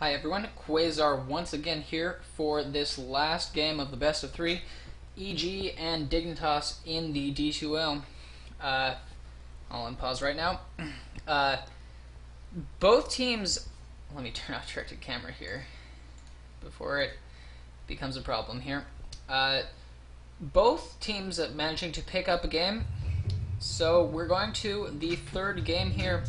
Hi everyone, Quasar once again here for this last game of the best of three, EG and Dignitas in the D2L. I'll unpause right now. Both teams, let me turn off directed camera here before it becomes a problem here. Both teams managing to pick up a game, so we're going to the third game here.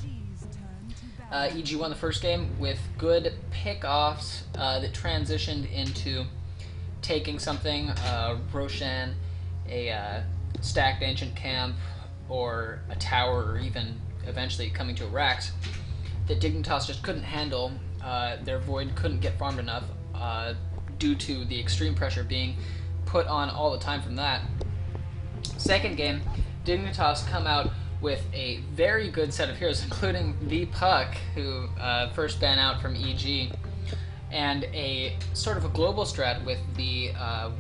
EG won the first game with good pickoffs that transitioned into taking something, Roshan, a stacked ancient camp, or a tower, or even eventually coming to a Rax that Dignitas just couldn't handle. Their Void couldn't get farmed enough due to the extreme pressure being put on all the time from that. Second game, Dignitas come out with a very good set of heroes, including the Puck, who first ban out from EG, and a sort of a global strat with the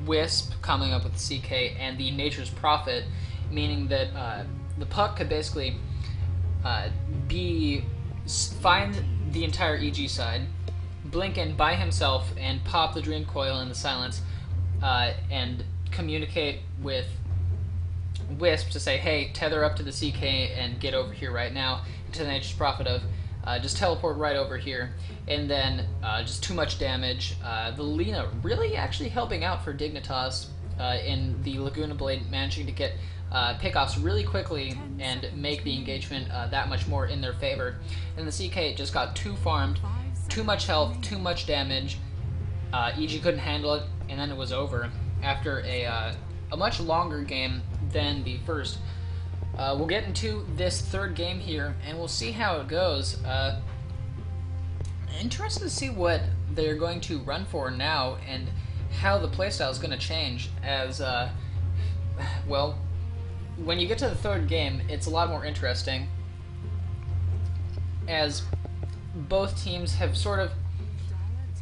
Wisp coming up with the CK and the Nature's Prophet, meaning that the Puck could basically find the entire EG side, blink in by himself, and pop the Dream Coil in the silence, and communicate with Wisp to say, hey, tether up to the CK and get over here right now, to the Nature's Prophet of just teleport right over here, and then just too much damage. The Lina really actually helping out for Dignitas in the Laguna Blade, managing to get pickoffs really quickly and make the engagement that much more in their favor. And the CK just got too farmed, too much health, too much damage. EG couldn't handle it, and then it was over after a much longer game than the first. We'll get into this third game here, and we'll see how it goes. Interested to see what they're going to run for now, and how the playstyle is going to change as, well, when you get to the third game, it's a lot more interesting, as both teams have sort of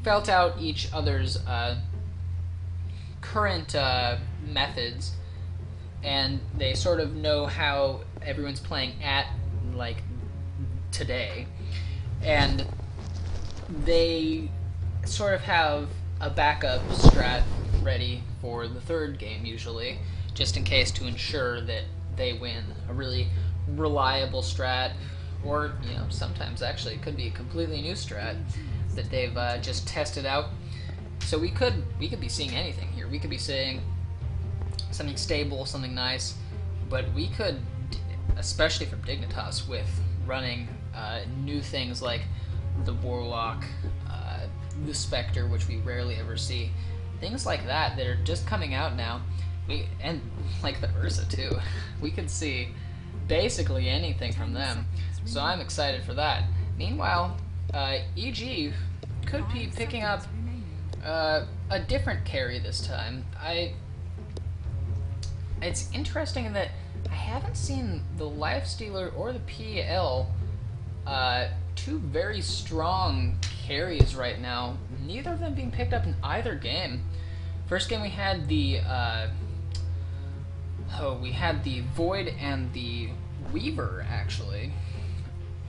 felt out each other's current methods, and they sort of know how everyone's playing at, like, today, and they sort of have a backup strat ready for the third game, usually, just in case, to ensure that they win. A really reliable strat, or, you know, sometimes actually it could be a completely new strat that they've just tested out. So we could be seeing anything here. We could be seeing something stable, something nice, but we could, especially from Dignitas, with running new things like the Warlock, the Spectre, which we rarely ever see, things like that that are just coming out now. And like the Ursa too. We could see basically anything from them, so I'm excited for that. Meanwhile, EG could be picking up a different carry this time. It's interesting in that I haven't seen the Lifestealer or the PL, two very strong carries right now, neither of them being picked up in either game. First game we had the Void and the Weaver, actually,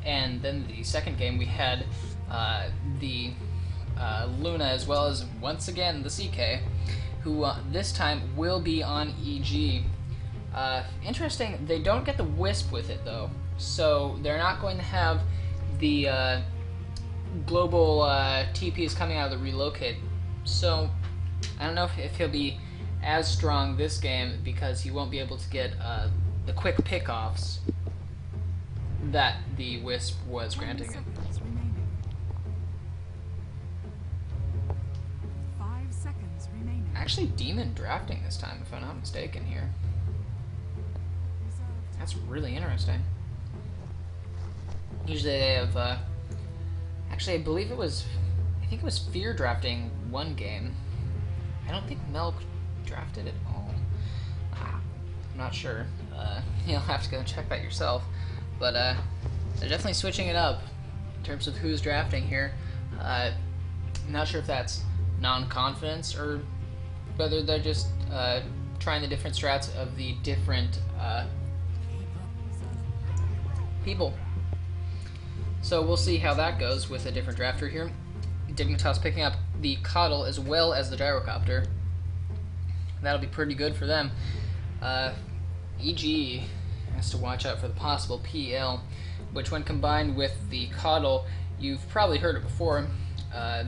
and then the second game we had the Luna, as well as, once again, the CK, who this time will be on EG. Interesting, they don't get the Wisp with it, though, so they're not going to have the global TPs coming out of the relocate, so I don't know if he'll be as strong this game, because he won't be able to get the quick pickoffs that the Wisp was granting him. Actually, Demon drafting this time, if I'm not mistaken here. That's really interesting. Usually they have, actually, I think it was Fear drafting one game. I don't think Milk drafted at all. I'm not sure. You'll have to go and check that yourself. But they're definitely switching it up in terms of who's drafting here. I'm not sure if that's non-confidence or whether they're just trying the different strats of the different people. So we'll see how that goes with a different drafter here. Dignitas picking up the Coddle as well as the Gyrocopter. That'll be pretty good for them. EG has to watch out for the possible PL, which when combined with the Coddle, you've probably heard it before,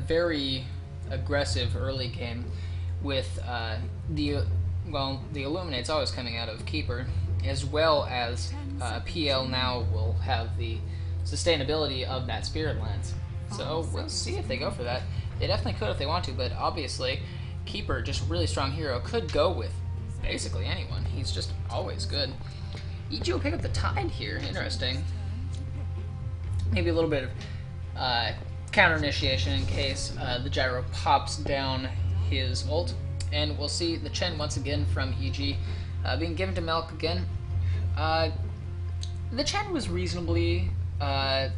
very aggressive early game with the Illuminate's always coming out of Keeper, as well as PL now will have the sustainability of that Spirit Lance. So we'll see if they go for that. They definitely could if they want to, but obviously Keeper, just really strong hero, could go with basically anyone. He's just always good. EG will pick up the Tide here. Interesting. Maybe a little bit of counter initiation in case the Gyro pops down his ult. And we'll see the Chen once again from EG being given to Melk again. The Chen was reasonably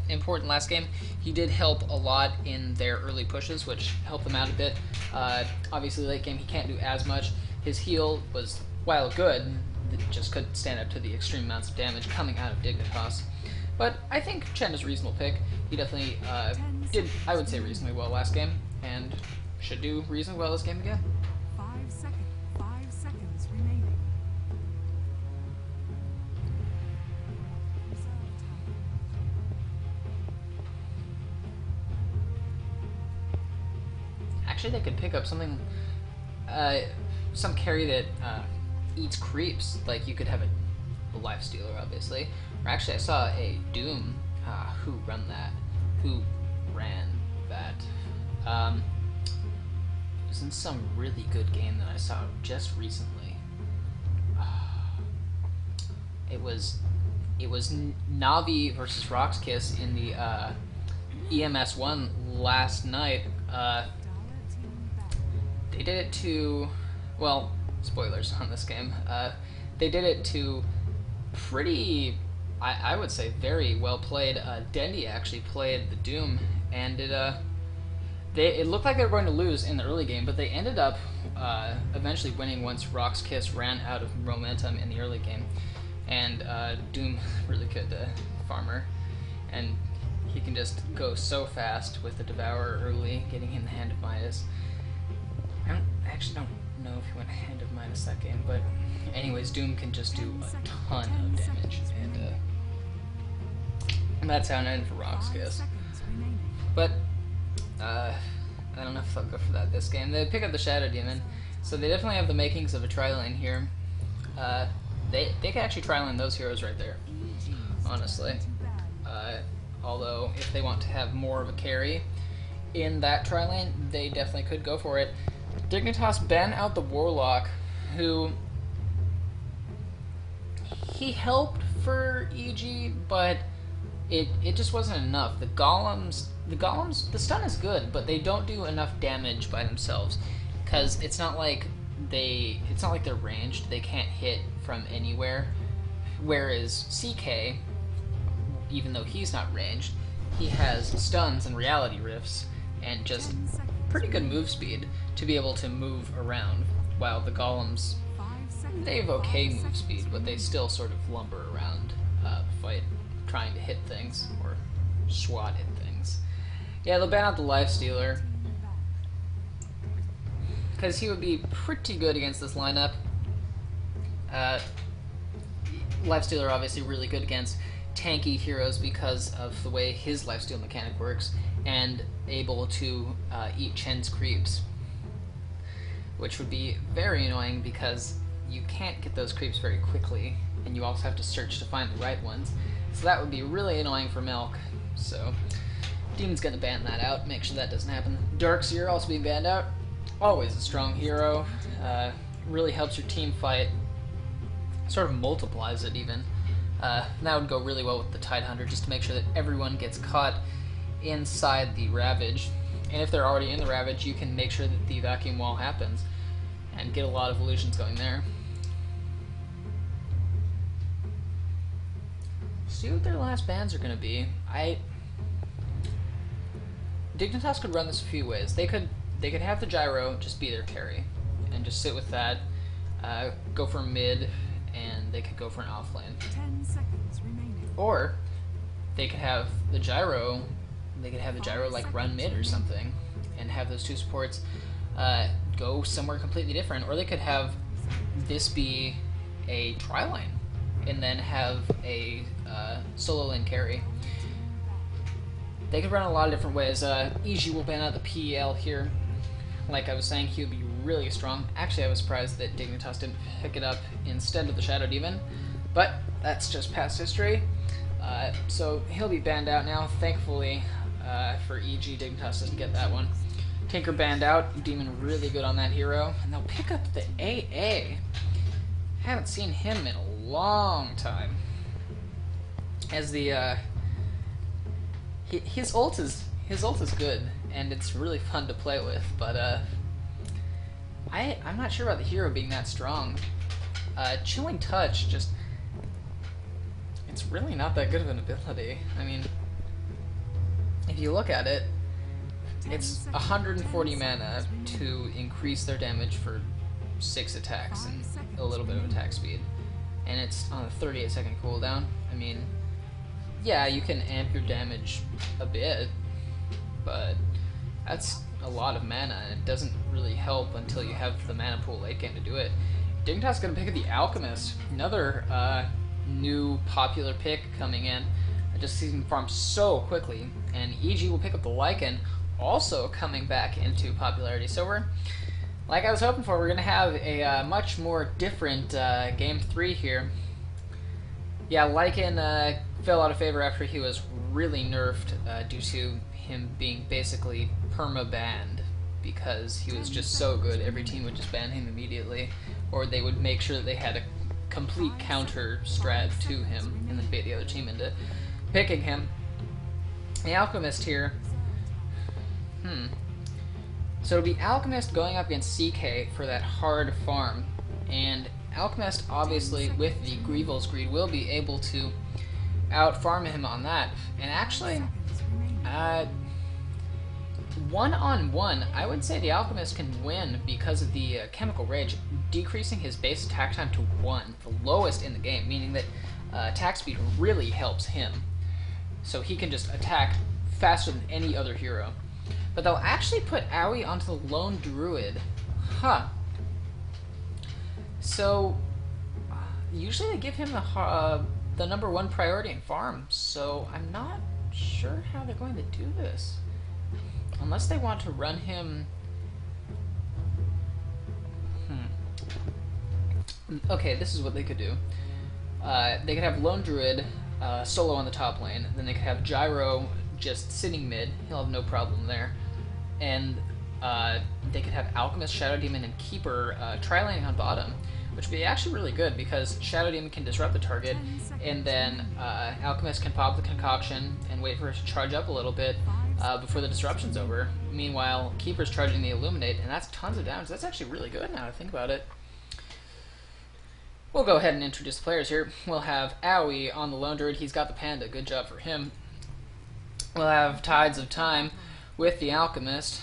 important last game. He did help a lot in their early pushes, which helped them out a bit. Obviously late game he can't do as much. His heal was, while good, it just couldn't stand up to the extreme amounts of damage coming out of Dignitas. But I think Chen is a reasonable pick. He definitely did, I would say, reasonably well last game, and should do reasonably well this game again. 5 seconds remaining. Actually, they could pick up something, some carry that eats creeps. Like, you could have a Life Stealer, obviously. Or actually, I saw a Doom who ran that. It was in some really good game that I saw just recently. It was Navi versus Roxkiss in the EMS1 last night. They did it to, well, spoilers on this game. They did it to pretty, I would say, very well played. Dendy actually played the Doom, and it looked like they were going to lose in the early game, but they ended up eventually winning once Roxkiss ran out of momentum in the early game. And Doom really good farmer, and he can just go so fast with the Devourer early, getting in the Hand of Midas. I actually don't know if he went Hand of Midas that game, but anyways, Doom can just do a ton of damage, and that's how it ended for Roxkiss. But I don't know if they'll go for that this game. They pick up the Shadow Demon, so they definitely have the makings of a tri-lane here. They could actually tri-lane those heroes right there, honestly. Although, if they want to have more of a carry in that tri-lane, they definitely could go for it. Dignitas ban out the Warlock, who he helped for EG, but it just wasn't enough. The golems, the stun is good, but they don't do enough damage by themselves, because it's not like they're ranged. They can't hit from anywhere. Whereas CK, even though he's not ranged, he has stuns and reality rifts and just pretty good move speed to be able to move around, while the golems, they have okay move speed, but they still sort of lumber around the fight, trying to hit things or swat at things. Yeah, they'll ban out the Life Stealer, because he would be pretty good against this lineup. Lifestealer obviously really good against tanky heroes because of the way his lifesteal mechanic works, and able to eat Chen's creeps, which would be very annoying because you can't get those creeps very quickly, and you also have to search to find the right ones. So that would be really annoying for Milk. So Demon's gonna ban that out, make sure that doesn't happen. Darkseer also being banned out. Always a strong hero. Really helps your team fight. Sort of multiplies it even. That would go really well with the Tidehunter, just to make sure that everyone gets caught inside the Ravage. And if they're already in the Ravage, you can make sure that the vacuum wall happens and get a lot of illusions going there. See what their last bans are going to be. Dignitas could run this a few ways. They could have the Gyro just be their carry and just sit with that, go for mid, and they could go for an offlane. 10 seconds remaining. Or they could have the Gyro. They could have the Gyro like run mid or something, and have those two supports go somewhere completely different, or they could have this be a tri-line and then have a solo lane carry. They could run a lot of different ways. EG will ban out the PEL here. Like I was saying, he would be really strong. Actually, I was surprised that Dignitas didn't pick it up instead of the Shadow Demon, but that's just past history. So he'll be banned out now. Thankfully for EG, Dignitas doesn't get that one. Tinker banned out. Demon really good on that hero. And they'll pick up the AA. Haven't seen him in a long time. As the his ult is good, and it's really fun to play with, but I'm not sure about the hero being that strong. Chilling Touch, just, it's really not that good of an ability. I mean, if you look at it, it's 140 mana to increase their damage for 6 attacks and a little bit of attack speed, and it's on a 38-second cooldown. I mean, yeah, you can amp your damage a bit, but that's a lot of mana, and it doesn't really help until you have the mana pool late game to do it. Dignitas is going to pick up the Alchemist, another new popular pick coming in. I just see him farm so quickly, and EG will pick up the Lycan, also coming back into popularity. So we're, like I was hoping for, we're going to have a much more different Game 3 here. Yeah, Lycan fell out of favor after he was really nerfed due to him being basically perma-banned, because he was just so good. Every team would just ban him immediately, or they would make sure that they had a complete counter strat to him and then bait the other team into picking him. The Alchemist here, so it'll be Alchemist going up against CK for that hard farm, and Alchemist, obviously, with the Greevil's Greed, will be able to out-farm him on that. And actually, one-on-one, I would say the Alchemist can win because of the Chemical Rage, decreasing his base attack time to 1, the lowest in the game, meaning that attack speed really helps him. So he can just attack faster than any other hero. But they'll actually put Aoi onto the Lone Druid. Huh. So, usually they give him the #1 priority in farm, so I'm not sure how they're going to do this. Unless they want to run him... Okay, this is what they could do. They could have Lone Druid solo on the top lane, then they could have Gyro just sitting mid, he'll have no problem there. And they could have Alchemist, Shadow Demon, and Keeper tri-laning on bottom, which would be actually really good because Shadow Demon can disrupt the target, and then Alchemist can pop the Concoction and wait for it to charge up a little bit before the disruption's over. Meanwhile, Keeper's charging the Illuminate, and that's tons of damage. That's actually really good now to think about it. We'll go ahead and introduce the players here. We'll have Aoi on the Lone Druid. He's got the Panda. Good job for him. We'll have Tides of Time with the Alchemist.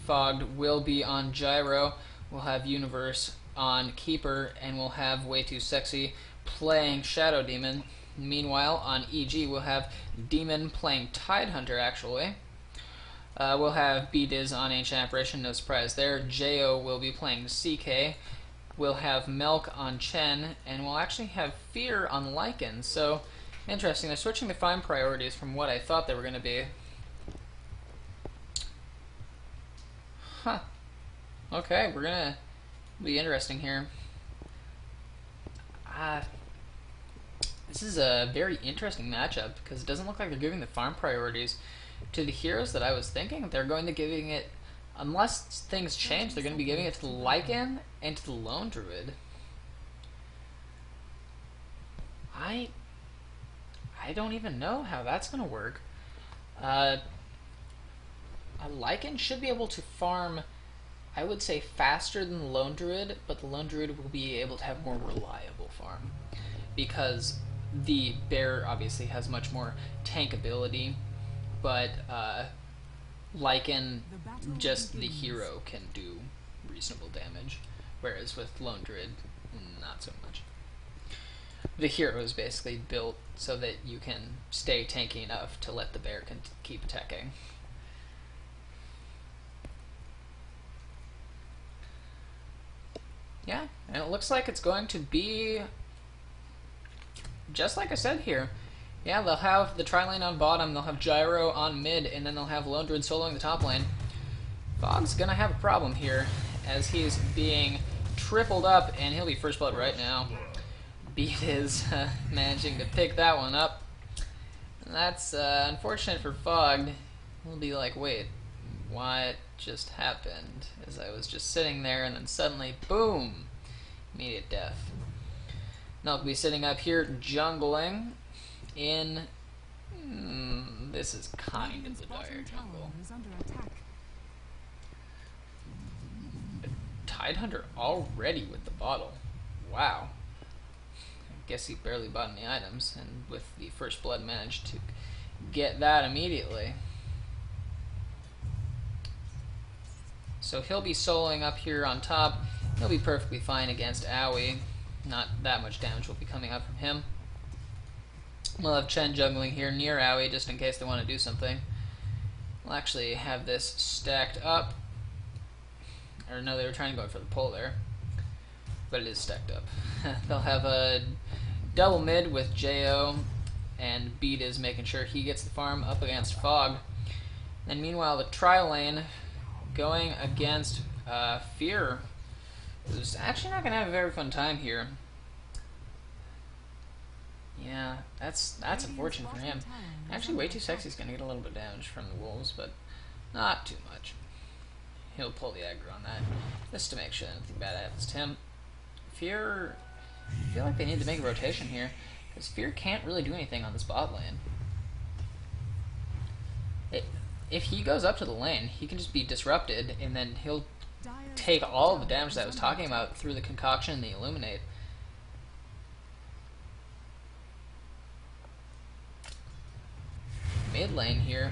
Fogged will be on Gyro. We'll have Universe on Keeper, and we'll have Way Too Sexy playing Shadow Demon. Meanwhile, on EG, we'll have Demon playing Tidehunter, actually. We'll have B-Diz on Ancient Apparition, no surprise there. Jo will be playing CK. We'll have Melk on Chen, and we'll actually have Fear on Lycan. So, interesting. They're switching the farm priorities from what I thought they were going to be. Huh. Okay, we're going to be interesting here. This is a very interesting matchup because it doesn't look like they're giving the farm priorities to the heroes that I was thinking. They're going to giving it, unless things change, they're going to be giving it to the Lycan and to the Lone Druid. I don't even know how that's going to work. A Lycan should be able to farm, I would say, faster than the Lone Druid, but the Lone Druid will be able to have more reliable farm because the bear obviously has much more tank ability, but Lycan, just the hero, can do reasonable damage, whereas with Lone Druid, not so much. The hero is basically built so that you can stay tanky enough to let the bear keep attacking. Yeah, and it looks like it's going to be just like I said here. Yeah, they'll have the tri-lane on bottom, they'll have Gyro on mid, and then they'll have Lone Druid soloing the top lane. Fog's gonna have a problem here, as he's being tripled up, and he'll be first blood right now. Beat is managing to pick that one up. And that's unfortunate for Fog. He'll be like, wait, what just happened? As I was just sitting there, and then suddenly, boom! Immediate death. Now I'll be sitting up here jungling in... this is kind of the dire jungle. Tidehunter already with the bottle. Wow. I guess he barely bought any items, and with the first blood managed to get that immediately. So he'll be soloing up here on top. He'll be perfectly fine against Owie. Not that much damage will be coming up from him. We'll have Chen jungling here near Owie just in case they want to do something. We'll actually have this stacked up. Or no, they were trying to go for the pull there. But it is stacked up. They'll have a double mid with Jo, and Beat is making sure he gets the farm up against Fog. And meanwhile, the tri-lane going against Fear, who's actually not going to have a very fun time here. Yeah, that's unfortunate for him. Actually, Way Too Sexy is going to get a little bit of damage from the wolves, but not too much. He'll pull the aggro on that, just to make sure nothing bad happens to him. Fear, I feel like they need to make a rotation here, because Fear can't really do anything on this bot lane. If he goes up to the lane, he can just be disrupted, and then he'll take all of the damage that I was talking about through the concoction and the illuminate. Mid lane here,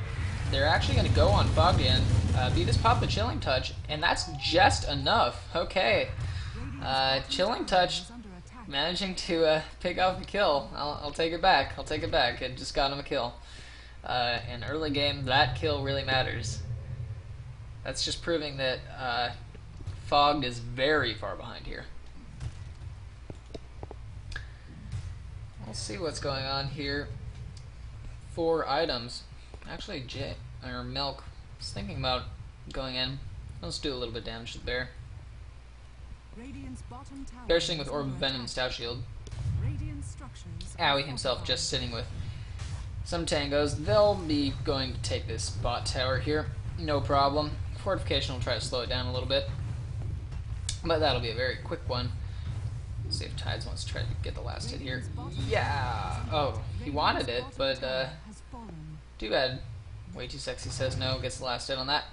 they're actually going to go on Fogdian. Beat has popped the Chilling Touch, and that's just enough. Okay, Chilling Touch managing to pick off the kill. I'll take it back. I'll take it back. It just got him a kill. In early game, that kill really matters. That's just proving that Fogged is very far behind here. We'll see what's going on here. 4 items. Actually, Milk is thinking about going in. Let's do a little bit of damage to the bear. Bear sitting with Orb of Venom and Stout Shield. Owie himself just sitting with some tangos. They'll be going to take this bot tower here. No problem. Fortification will try to slow it down a little bit. But that'll be a very quick one. Let's see if Tides wants to try to get the last hit here. Yeah! Oh, he wanted it, but too bad. Way Too Sexy says no, gets the last hit on that.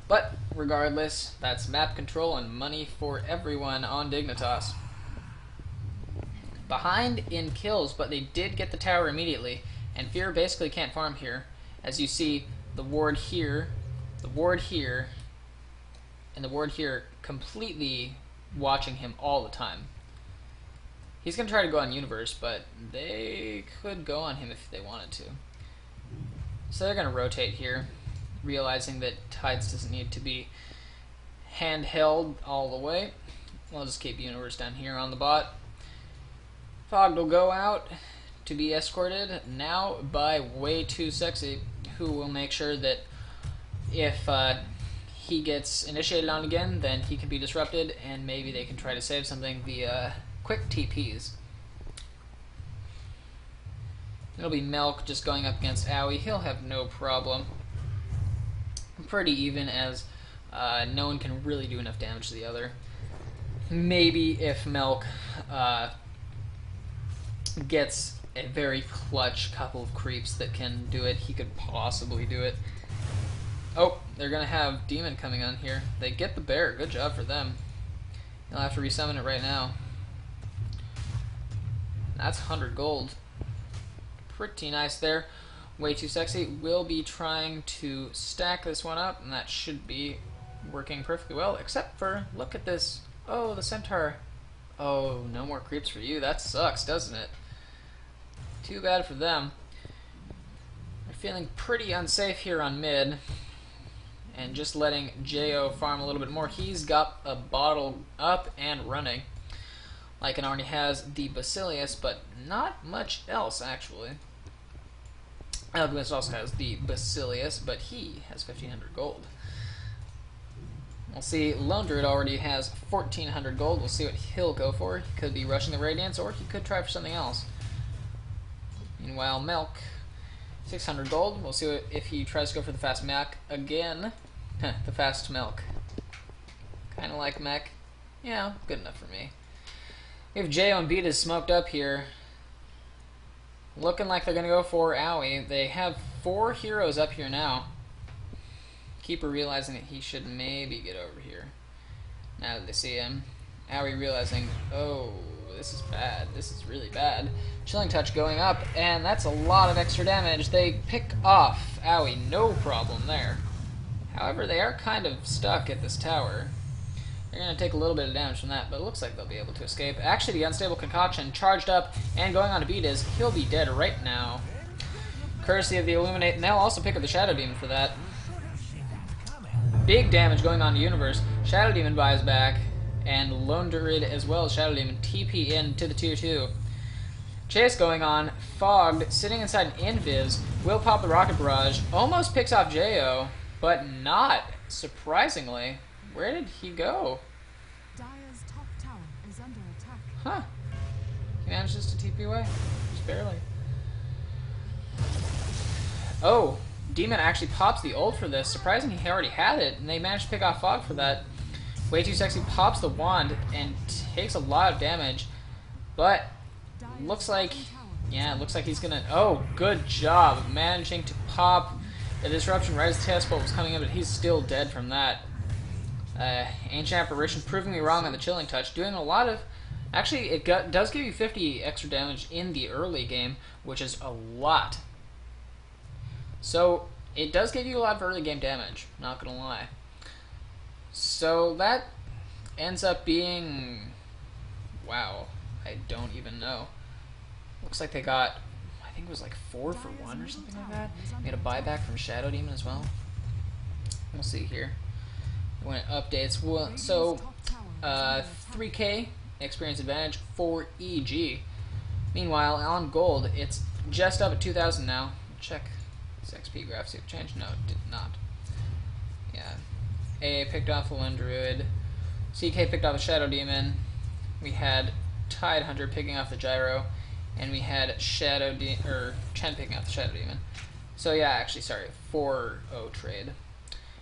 But regardless, that's map control and money for everyone on Dignitas. Behind in kills, but they did get the tower immediately, and Fear basically can't farm here. As you see, the ward here, the ward here, and the ward here completely watching him all the time. He's going to try to go on Universe, but they could go on him if they wanted to. So they're going to rotate here, realizing that Tides doesn't need to be handheld all the way. We'll just keep Universe down here on the bot. Fogged will go out to be escorted now by Way Too Sexy, who will make sure that if he gets initiated on again, then he can be disrupted, and maybe they can try to save something via quick TPs. It'll be Milk just going up against Owie. He'll have no problem. Pretty even, as no one can really do enough damage to the other. Maybe if Milk gets a very clutch couple of creeps that can do it, he could possibly do it. Oh, they're going to have Demon coming on here. They get the bear. Good job for them. They'll have to resummon it right now. That's 100 gold. Pretty nice there. Way Too Sexy will be trying to stack this one up, and that should be working perfectly well, except for, look at this. Oh, the Centaur. Oh, no more creeps for you. That sucks, doesn't it? Too bad for them. They're feeling pretty unsafe here on mid. and just letting Jo farm a little bit more. He's got a bottle up and running. Lycan already has the Basilius, but not much else, actually. Alchemist also has the Basilius, but he has 1,500 gold. We'll see, Lone Druid already has 1,400 gold. We'll see what he'll go for. He could be rushing the Radiance, or he could try for something else. Meanwhile, Milk, 600 gold. We'll see if he tries to go for the fast mech again. The fast Milk. Kind of like mech. Yeah, good enough for me. We have Jo and Dignitas smoked up here. Looking like they're going to go for Owie. They have 4 heroes up here now. Keeper realizing that he should maybe get over here. Now that they see him. Owie realizing, oh, this is bad. This is really bad. Chilling Touch going up, and that's a lot of extra damage. They pick off Owie, no problem there. However, they are kind of stuck at this tower. They're going to take a little bit of damage from that, but it looks like they'll be able to escape. Actually, the Unstable Concoction charged up and going on to Dignitas. He'll be dead right now. Courtesy of the Illuminate, and they'll also pick up the Shadow Demon for that. Big damage going on to Universe. Shadow Demon buys back, and Lone Druid as well as Shadow Demon TP in to the tier 2. Chase going on. Fogged, sitting inside an Invis, will pop the Rocket Barrage. Almost picks off Jo, but not, surprisingly. Where did he go? Dire's top tower is under attack. Huh. He manages to TP away. Just barely. Oh, Demon actually pops the ult for this. Surprising he already had it, and they managed to pick off Fog for that. Way Too Sexy pops the wand and takes a lot of damage, but looks like, yeah, it looks like he's gonna, oh, good job managing to pop the disruption right as the test bolt was coming in, but he's still dead from that. Ancient Apparition proving me wrong on the Chilling Touch, doing a lot of, actually it does give you 50 extra damage in the early game, which is a lot. So it does give you a lot of early game damage, not gonna lie. So that ends up being, wow, I don't even know. Looks like they got, I think it was like 4 for 1 or something like that. Made a buyback from Shadow Demon as well. We'll see here when it updates. Well, so 3k experience advantage for EG. Meanwhile, on gold, it's just up at 2,000 now. Check this XP graph, see if it changed. No, it did not. Yeah. AA picked off the Lone Druid. CK picked off the Shadow Demon. We had Tide Hunter picking off the Gyro. And we had Chen picking off the Shadow Demon. So yeah, actually, sorry, 4-0 trade.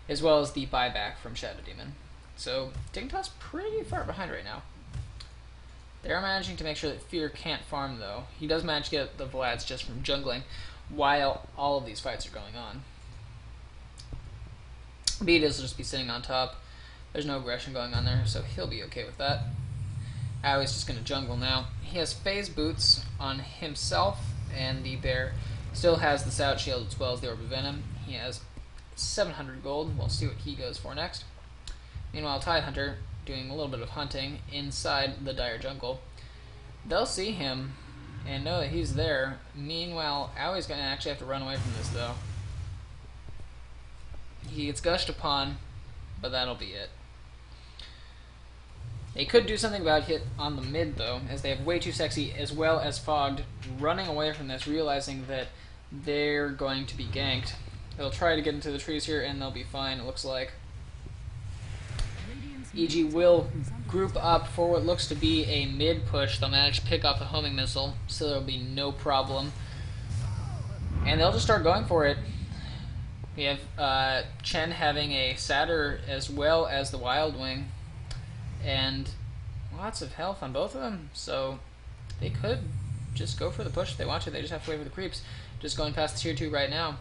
As well as the buyback from Shadow Demon. So Dignitas pretty far behind right now. They're managing to make sure that Fear can't farm, though. He does manage to get the Vlads just from jungling while all of these fights are going on. Dignitas will just be sitting on top. There's no aggression going on there, so he'll be okay with that. Owie's just going to jungle now. He has phase boots on himself, and the bear still has the Stout Shield as well as the Orb of Venom. He has 700 gold. We'll see what he goes for next. Meanwhile, Tide Hunter doing a little bit of hunting inside the Dire Jungle. They'll see him and know that he's there. Meanwhile, Owie's going to actually have to run away from this, though. He gets gushed upon, but that'll be it. They could do something about hit on the mid, though, as they have Way Too Sexy as well as Fogged running away from this, realizing that they're going to be ganked. They'll try to get into the trees here, and they'll be fine, it looks like. EG will group up for what looks to be a mid push. They'll manage to pick off the homing missile, so there'll be no problem. And they'll just start going for it. We have Chen having a Satyr as well as the Wild Wing. And lots of health on both of them, so they could just go for the push if they want to. They just have to wait for the creeps. Just going past the tier 2 right now.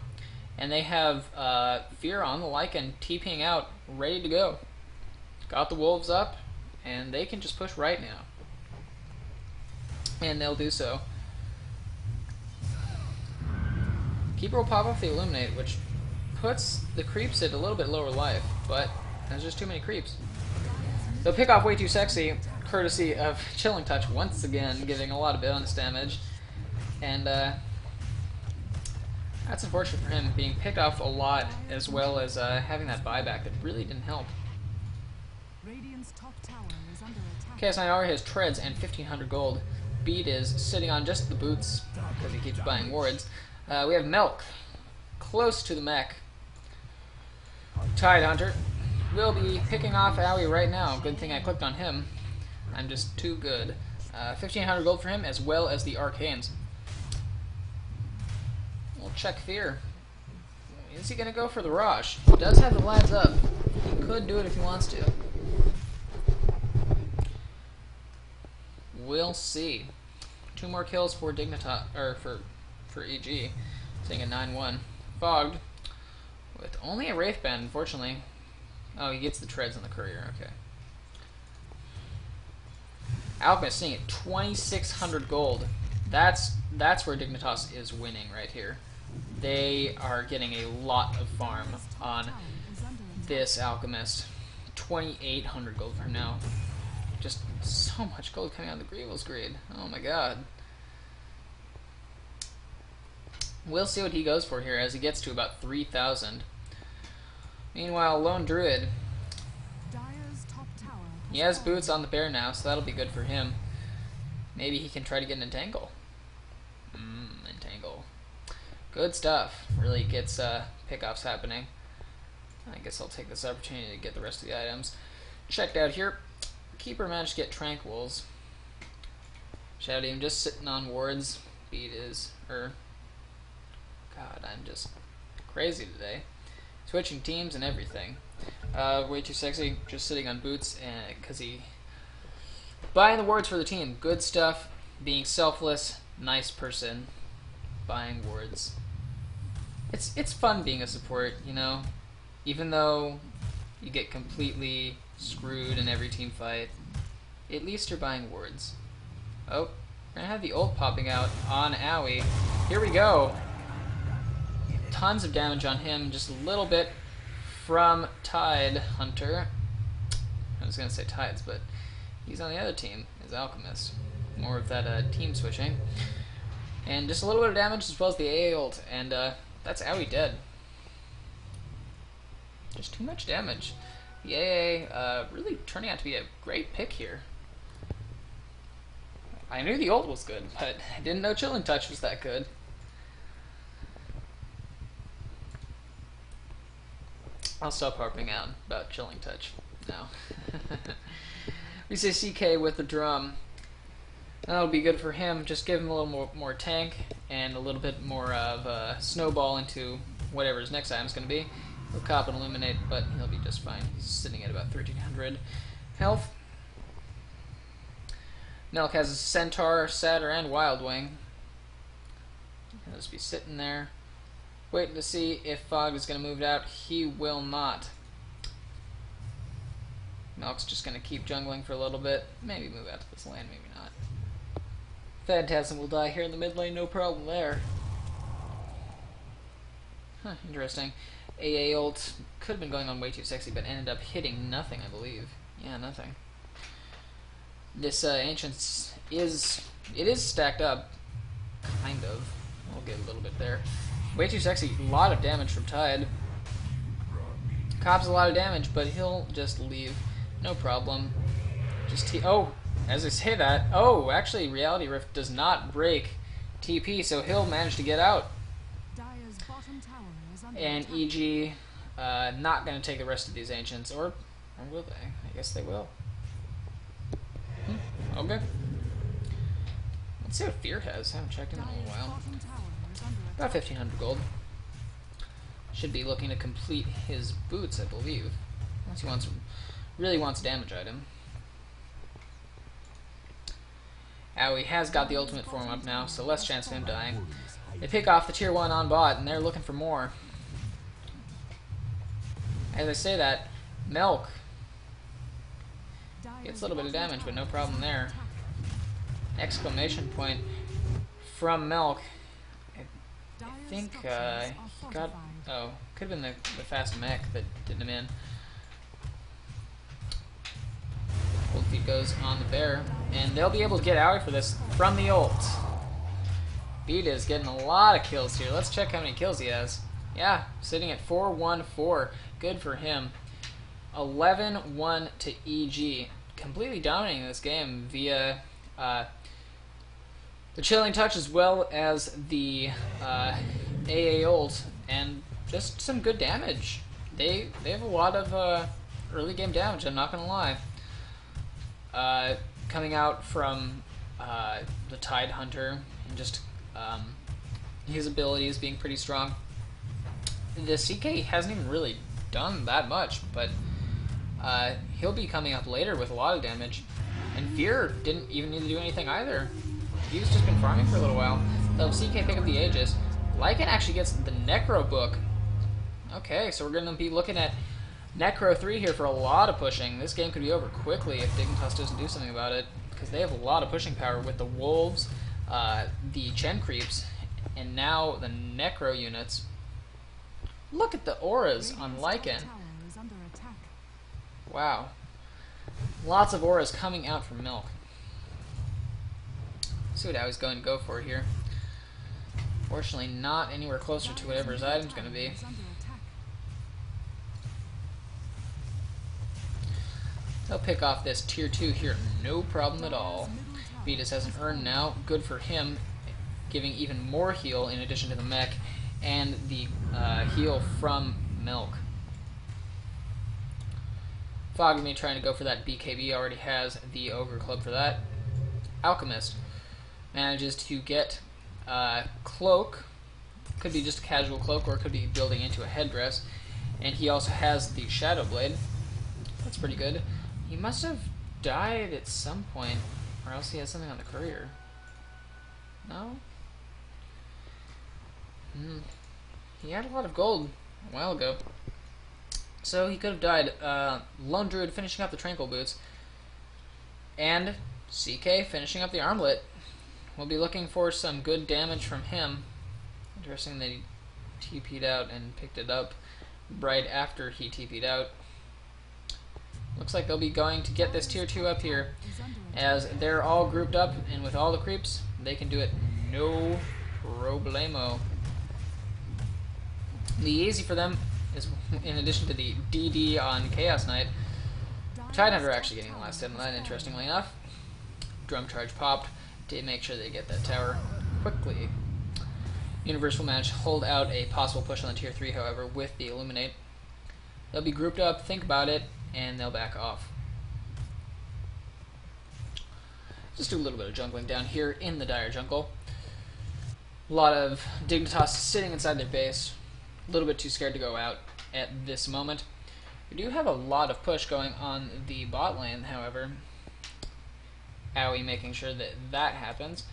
And they have Fear on the Lycan, TPing out, ready to go. Got the wolves up, and they can just push right now. And they'll do so. Keeper will pop off the Illuminate, which puts the creeps at a little bit lower life, but there's just too many creeps. They'll pick off Way Too Sexy, courtesy of Chilling Touch once again, giving a lot of bonus damage. And That's unfortunate for him, being picked off a lot, as well as having that buyback that really didn't help. Radiant's top tower is under attack. KS9 already has treads and 1500 gold. Beat is sitting on just the boots, because he keeps buying wards. We have Milk, close to the mech. Tide Hunter will be picking off Owie right now. Good thing I clicked on him. I'm just too good. 1500 gold for him, as well as the Arcanes. We'll check Fear. Is he going to go for the Rush? He does have the lads up. He could do it if he wants to. We'll see. 2 more kills for Dignitas, or for EG, sitting at 9-1. Fogged with only a Wraith Band, unfortunately. Oh, he gets the treads on the courier. Okay. Alchemist sitting at 2,600 gold. That's where Dignitas is winning right here. They are getting a lot of farm on this Alchemist. 2,800 gold for him now. Just so much gold coming out of the Grievel's Greed. Oh my god. We'll see what he goes for here as he gets to about 3,000. Meanwhile, Lone Druid. Dire's top tower He has boots on the bear now, so that'll be good for him. Maybe he can try to get an Entangle. Entangle. Good stuff. Really gets pickoffs happening. I guess I'll take this opportunity to get the rest of the items checked out here. Keeper managed to get Tranquils. Shout him just sitting on wards. Beat is, God, I'm just crazy today. Switching teams and everything. Way too sexy, just sitting on boots, and because he buying the wards for the team. Good stuff. Being selfless, nice person, buying wards. It's fun being a support, you know. Even though you get completely screwed in every team fight, at least you're buying wards. Oh, we're gonna have the ult popping out on Owie. Here we go. Tons of damage on him, just a little bit from Tide Hunter. I was gonna say Tides, but he's on the other team, is Alchemist. More of that team switching. And just a little bit of damage as well as the AA ult, and that's Owie dead. Just too much damage. The AA really turning out to be a great pick here. I knew the ult was good, but I didn't know Chilling Touch was that good. I'll stop harping out about Chilling Touch now. We say CK with the drum. That'll be good for him. Just give him a little more tank and a little bit more of a snowball into whatever his next item's going to be. He'll cop and illuminate, but he'll be just fine. He's sitting at about 1,300 health. Milk has a Centaur, Satyr, and Wild Wing. He'll just be sitting there, waiting to see if Fog is going to move out. He will not. Milk's just going to keep jungling for a little bit. Maybe move out to this lane, maybe not. Phantasm will die here in the mid lane, no problem there. Huh, interesting. AA ult could have been going on way too sexy, but ended up hitting nothing, I believe. Yeah, nothing. This Ancients is stacked up, kind of. We'll get a little bit there. Way too sexy. A lot of damage from Tide. Cops a lot of damage, but he'll just leave. No problem. Just oh, as I say that, oh, actually, Reality Rift does not break TP, so he'll manage to get out. Dire's bottom tower is under And attack. EG not going to take the rest of these Ancients, or will they? I guess they will. Okay. Let's see what Fear has. I haven't checked him in a Dire's while. bottom tower is under attack. About 1,500 gold. Should be looking to complete his boots, I believe. Unless he really wants a damage item. Owie has got the ultimate form up now, so less chance of him dying. They pick off the tier 1 on bot, and they're looking for more. As I say that, Milk gets a little bit of damage, but no problem there. Exclamation point from Milk. I think he got... Oh, could have been the fast mech that did him in. Cold Feet goes on the bear, and they'll be able to get out for this from the ult. Beat is getting a lot of kills here. Let's check how many kills he has. Yeah, sitting at 4-1-4. Good for him. 11-1 to EG. Completely dominating this game via the Chilling Touch as well as the AA ult, and just some good damage. They have a lot of early game damage, I'm not going to lie. Coming out from the Tide Hunter, and just his abilities being pretty strong. The CK hasn't even really done that much, but he'll be coming up later with a lot of damage. And Fear didn't even need to do anything either. He's just been farming for a little while. They'll CK pick up the Aegis. Lycan actually gets the Necro book. Okay, so we're going to be looking at Necro 3 here for a lot of pushing. This game could be over quickly if Dignitas doesn't do something about it, because they have a lot of pushing power with the Wolves, the Chen creeps, and now the Necro units. Look at the auras on Lycan. Wow. Lots of auras coming out from Milk. See what Owie's going to go for here. Fortunately, not anywhere closer to whatever his item's going to be. They'll pick off this tier 2 here, no problem at all. Beatus has an urn now, good for him, giving even more heal in addition to the mech, and the heal from Milk. Fogamy trying to go for that BKB, already has the Ogre Club for that. Alchemist manages to get Cloak, could be just a casual cloak or it could be building into a headdress, and he also has the Shadow Blade. That's pretty good. He must have died at some point, or else he has something on the courier. No? He had a lot of gold a while ago, so he could have died. Lone Druid finishing up the Tranquil Boots, and CK finishing up the Armlet. We'll be looking for some good damage from him. Interesting that he TP'd out and picked it up right after he TP'd out. Looks like they'll be going to get this tier 2 up here, as they're all grouped up, and with all the creeps, they can do it no problemo. The easy for them is, in addition to the DD on Chaos Knight, Tide Hunter actually getting the last hit on that, interestingly enough. Drum Charge popped to make sure they get that tower quickly. Universe will manage to hold out a possible push on the tier 3, however, with the Illuminate. They'll be grouped up, think about it, and they'll back off. Just do a little bit of jungling down here in the Dire Jungle. A lot of Dignitas sitting inside their base, a little bit too scared to go out at this moment. We do have a lot of push going on the bot lane, however. Owie making sure that that happens,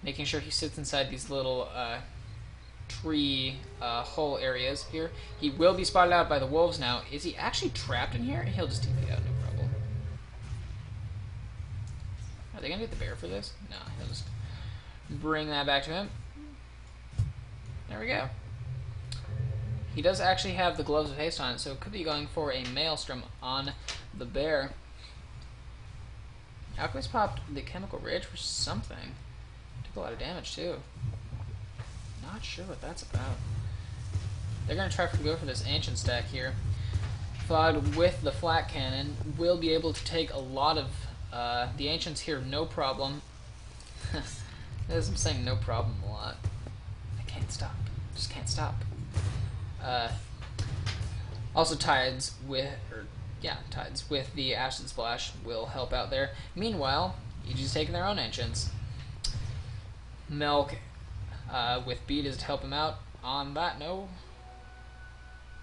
making sure he sits inside these little tree hole areas here. He will be spotted out by the wolves now. Is he actually trapped in here? He'll just TP out, no problem. Are they going to get the bear for this? No, he'll just bring that back to him. There we go. He does actually have the Gloves of Haste on it, so could be going for a Maelstrom on the bear. Alchemist popped the Chemical Rage for something. Took a lot of damage too. Not sure what that's about. They're going to try to go for this Ancient stack here. Fog with the Flat Cannon will be able to take a lot of the Ancients here, no problem. As I'm saying no problem a lot. I can't stop. Just can't stop. Also Tides with the Acid Splash will help out there. Meanwhile, EG's taking their own Ancients. Milk with Beat is to help him out on that. No,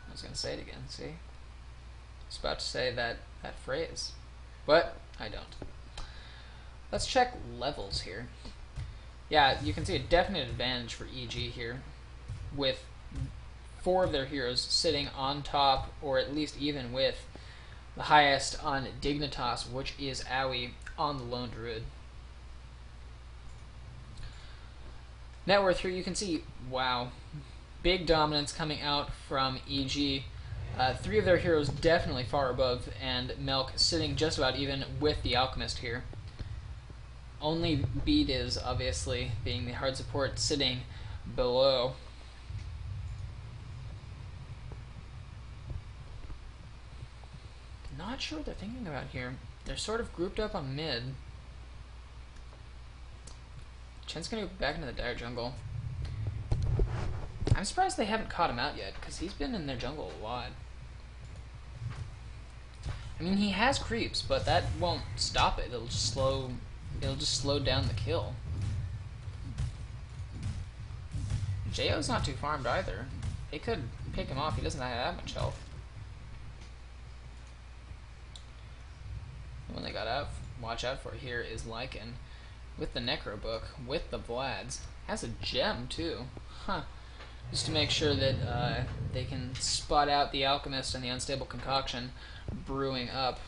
I was going to say it again, see? I was about to say that phrase, but I don't. Let's check levels here. Yeah, you can see a definite advantage for EG here, with 4 of their heroes sitting on top, or at least even with the highest on Dignitas, which is Owie on the Lone Druid. Net worth here, you can see, wow, big dominance coming out from EG. 3 of their heroes definitely far above, and Milk sitting just about even with the Alchemist here. Only Beat is obviously being the hard support sitting below. Not sure what they're thinking about here. They're sort of grouped up on mid. Chen's gonna go back into the dire jungle. I'm surprised they haven't caught him out yet, because he's been in their jungle a lot. I mean, he has creeps, but that won't stop it. It'll just slow down the kill. JO's not too farmed either. They could pick him off. He doesn't have that much health. The one they got out, watch out for here is Lycan with the Necro Book, with the Vlads. Has a gem too. Huh. Just to make sure that they can spot out the Alchemist and the Unstable Concoction brewing up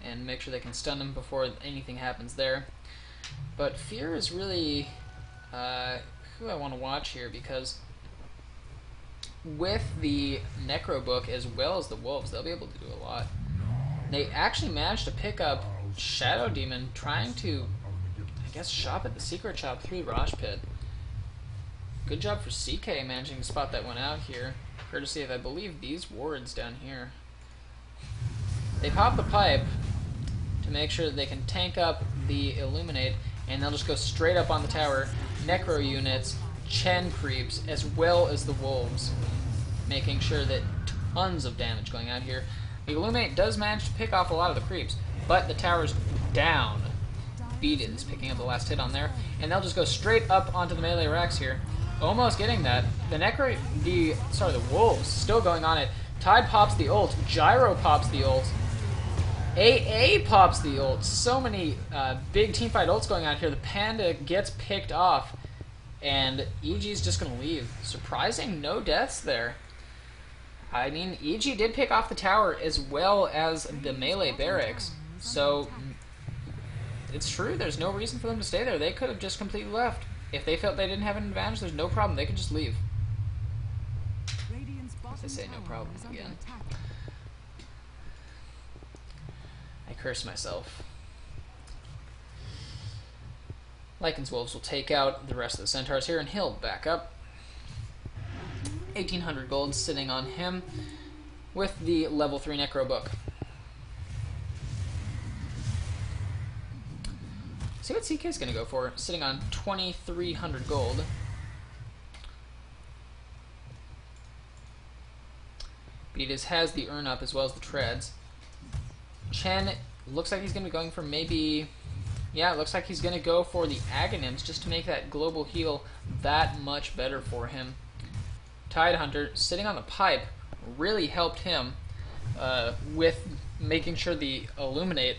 and make sure they can stun him before anything happens there. But Fear is really who I want to watch here, because with the Necro Book as well as the Wolves, they'll be able to do a lot. They actually managed to pick up Shadow Demon trying to, I guess, shop at the Secret Shop through Rosh Pit. Good job for CK managing to spot that one out here, courtesy of, I believe, these wards down here. They pop the pipe to make sure that they can tank up the Illuminate, and they'll just go straight up on the tower. Necro units, Chen creeps, as well as the Wolves, making sure that tons of damage going out here. The Illuminate does manage to pick off a lot of the creeps, but the tower's down. Beat is picking up the last hit on there, and they'll just go straight up onto the melee racks here. Almost getting that. The Wolves still going on it. Tide pops the ult. Gyro pops the ult. AA pops the ult. So many big teamfight ults going out here. The Panda gets picked off, and EG's just going to leave. Surprising, no deaths there. I mean, EG did pick off the tower as well as the melee barracks, so it's true, there's no reason for them to stay there. They could have just completely left. If they felt they didn't have an advantage, there's no problem. They could just leave. They say no problem again. I curse myself. Lycan's Wolves will take out the rest of the Centaurs here, and he'll back up. 1,800 gold sitting on him with the level 3 Necro Book. See what CK's going to go for, sitting on 2,300 gold. Beatus has the urn up as well as the treads. Chen looks like he's going to be going for maybe... Yeah, it looks like he's going to go for the Aghanim's just to make that global heal that much better for him. Tidehunter, sitting on the pipe, really helped him with making sure the Illuminate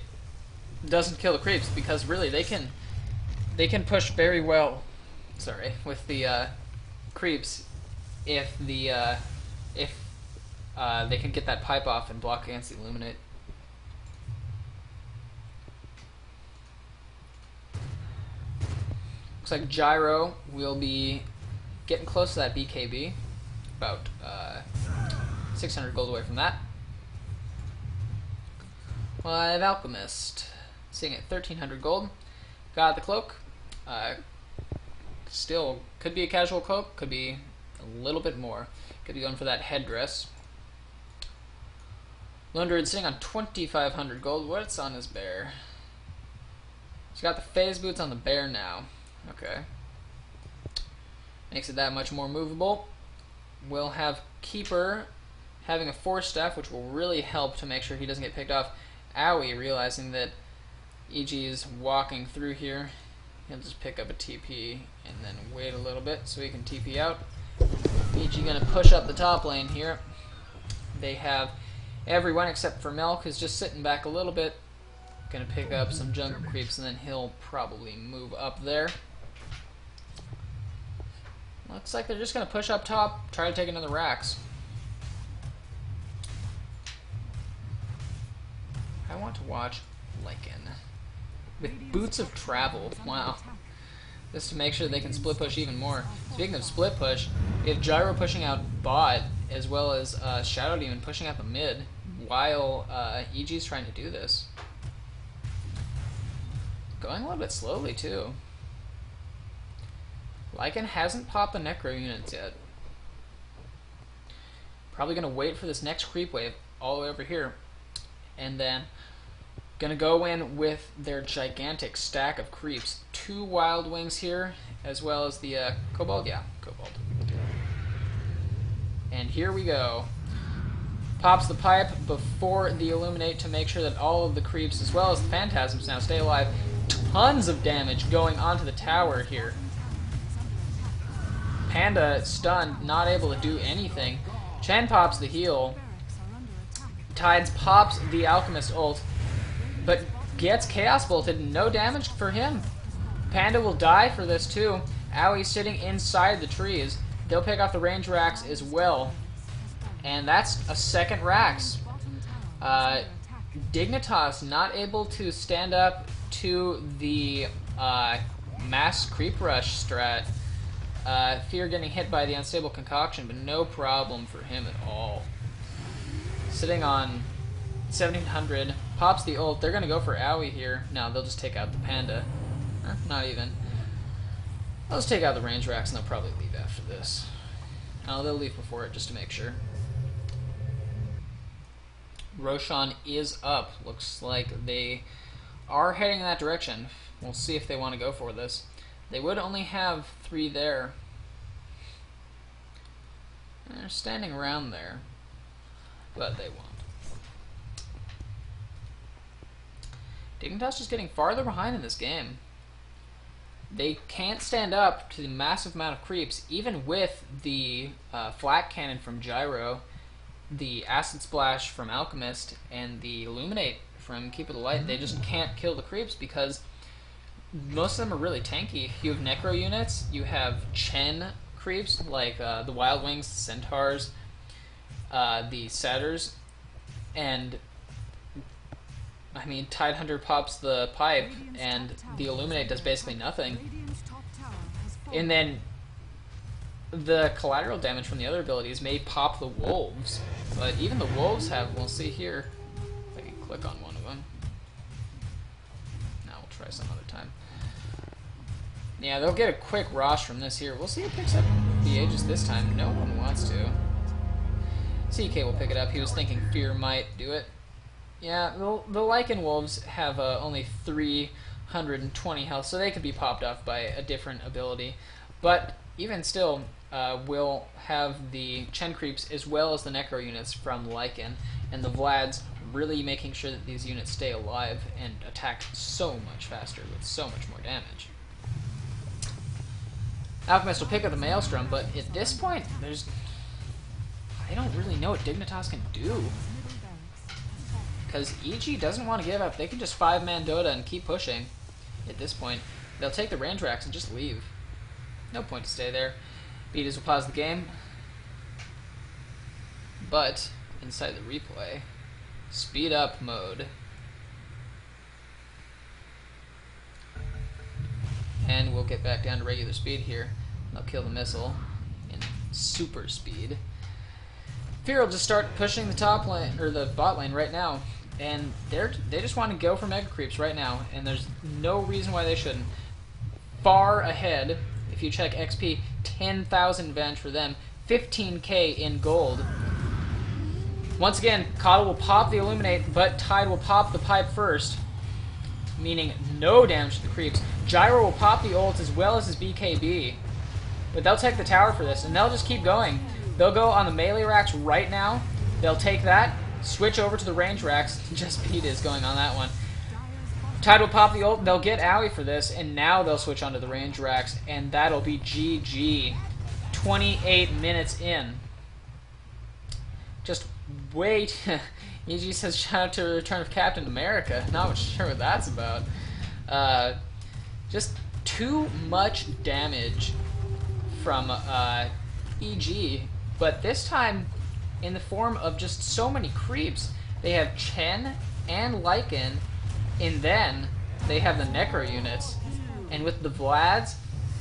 doesn't kill the creeps, because really they can push very well. Sorry, with the creeps if they can get that pipe off and block against the Illuminate. Looks like Gyro will be getting close to that BKB. About 600 gold away from that. Well, I have Alchemist sitting at 1,300 gold. Got the cloak. Still could be a casual cloak, could be a little bit more. Could be going for that headdress. Lone Druid sitting on 2,500 gold. What's on his bear? He's got the phase boots on the bear now. Okay. Makes it that much more movable. We'll have Keeper having a Force Staff, which will really help to make sure he doesn't get picked off. Owie, realizing that EG is walking through here, he'll just pick up a TP and then wait a little bit so he can TP out. EG gonna push up the top lane here. They have everyone except for Milk, who's just sitting back a little bit. Gonna pick up some jungle creeps and then he'll probably move up there. Looks like they're just going to push up top, try to take another Rax. I want to watch Lycan with Boots of Travel. Wow. Just to make sure they can split push even more. Speaking of split push, if Gyro pushing out bot, as well as Shadow Demon pushing out the mid, while EG's trying to do this. Going a little bit slowly, too. Lycan hasn't popped the Necro units yet. Probably going to wait for this next creep wave all the way over here. And then going to go in with their gigantic stack of creeps. 2 Wild Wings here, as well as the Kobold. Yeah, Kobold. And here we go. Pops the pipe before the Illuminate to make sure that all of the creeps, as well as the Phantasms, now stay alive. Tons of damage going onto the tower here. Panda stunned, not able to do anything. Chen pops the heal. Tides pops the Alchemist ult, but gets Chaos Bolted. No damage for him. Panda will die for this too. Owie sitting inside the trees. They'll pick off the range racks as well. And that's a second Rax. Dignitas not able to stand up to the mass creep rush strat. Fear getting hit by the unstable concoction, but no problem for him at all. Sitting on 1700, pops the ult. They're going to go for Owie here. No, they'll just take out the Panda. Not even. They'll just take out the range racks and they'll probably leave after this. No, they'll leave before it just to make sure. Roshan is up. Looks like they are heading in that direction. We'll see if they want to go for this. They would only have 3 there. They're standing around there, but they won't. Dignitas just getting farther behind in this game. They can't stand up to the massive amount of creeps, even with the Flak Cannon from Gyro, the Acid Splash from Alchemist, and the Illuminate from Keeper of the Light. They just can't kill the creeps because most of them are really tanky. You have Necro units, you have Chen creeps, like the Wild Wings, the Centaurs, the Satyrs, and I mean, Tidehunter pops the pipe, and the Illuminate does basically nothing. And then the collateral damage from the other abilities may pop the Wolves, but even the Wolves have, we'll see here, if I can click on one of them. Now we'll try some other time. Yeah, they'll get a quick Rosh from this here. We'll see who picks up the Aegis this time. No one wants to. CK will pick it up. He was thinking Fear might do it. Yeah, the Lycan Wolves have only 320 health, so they could be popped off by a different ability. But even still, we'll have the Chen creeps as well as the Necro units from Lycan, and the Vlads really making sure that these units stay alive and attack so much faster with so much more damage. Alchemist will pick up the Maelstrom, but at this point, I don't really know what Dignitas can do. Because EG doesn't want to give up. They can just 5-man Dota and keep pushing at this point. They'll take the range racks and just leave. No point to stay there. Beaters will pause the game. But, inside the replay, speed up mode. And we'll get back down to regular speed here. They'll kill the missile in super speed. Fear will just start pushing the top lane, or the bot lane right now. And they just want to go for Mega Creeps right now, and there's no reason why they shouldn't. Far ahead, if you check XP, 10,000 advantage for them, 15k in gold. Once again, Coddle will pop the Illuminate, but Tide will pop the pipe first, meaning no damage to the creeps. Gyro will pop the ult as well as his BKB, but they'll take the tower for this, and they'll just keep going. They'll go on the melee racks right now. They'll take that, switch over to the range racks. Just Pete is going on that one. Tide will pop the ult. They'll get Owie for this, and now they'll switch onto the range racks, and that'll be GG. 28 minutes in. Just wait. EG says, shout out to the return of Captain America. Not sure what that's about. Just too much damage from EG, but this time in the form of just so many creeps. They have Chen and Lycan, and then they have the Necro units. And with the Vlads,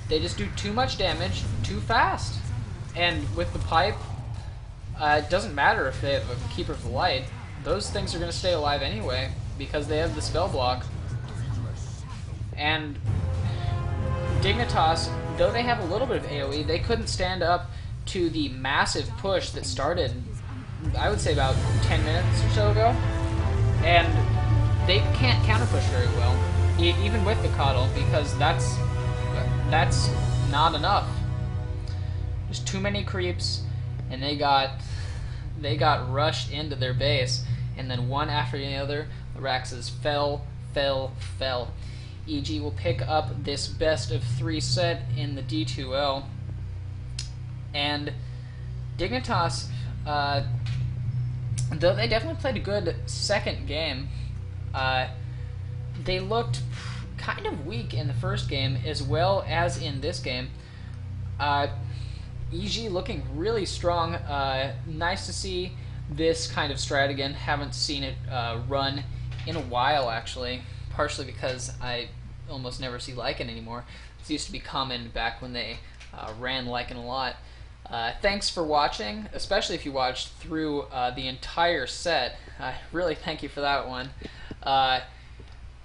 they just do too much damage too fast. And with the pipe, it doesn't matter if they have a Keeper of the Light. Those things are going to stay alive anyway, because they have the spell block. And Dignitas, though they have a little bit of AoE, they couldn't stand up to the massive push that started, I would say, about 10 minutes or so ago. And they can't counter push very well, even with the Coddle, because that's not enough. There's too many creeps, and they got rushed into their base, and then one after the other, the Raxes fell. EG will pick up this best of 3 set in the D2L, and Dignitas, though they definitely played a good second game, they looked kind of weak in the first game as well as in this game. EG looking really strong. Nice to see this kind of strat again. Haven't seen it run in a while, actually, partially because I almost never see Lycan anymore. This used to be common back when they ran Lycan a lot. Thanks for watching, especially if you watched through the entire set. I really thank you for that one.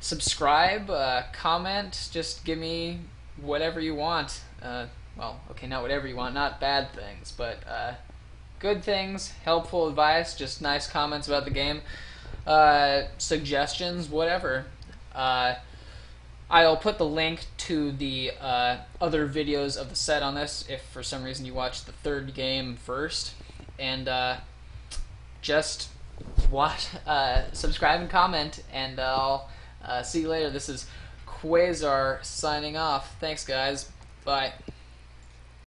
Subscribe, comment, just give me whatever you want. Well, okay, not whatever you want, not bad things, but good things, helpful advice, just nice comments about the game, suggestions, whatever. I'll put the link to the other videos of the set on this if for some reason you watched the third game first. And just watch, subscribe and comment, and I'll see you later. This is Quasar signing off. Thanks, guys. Bye.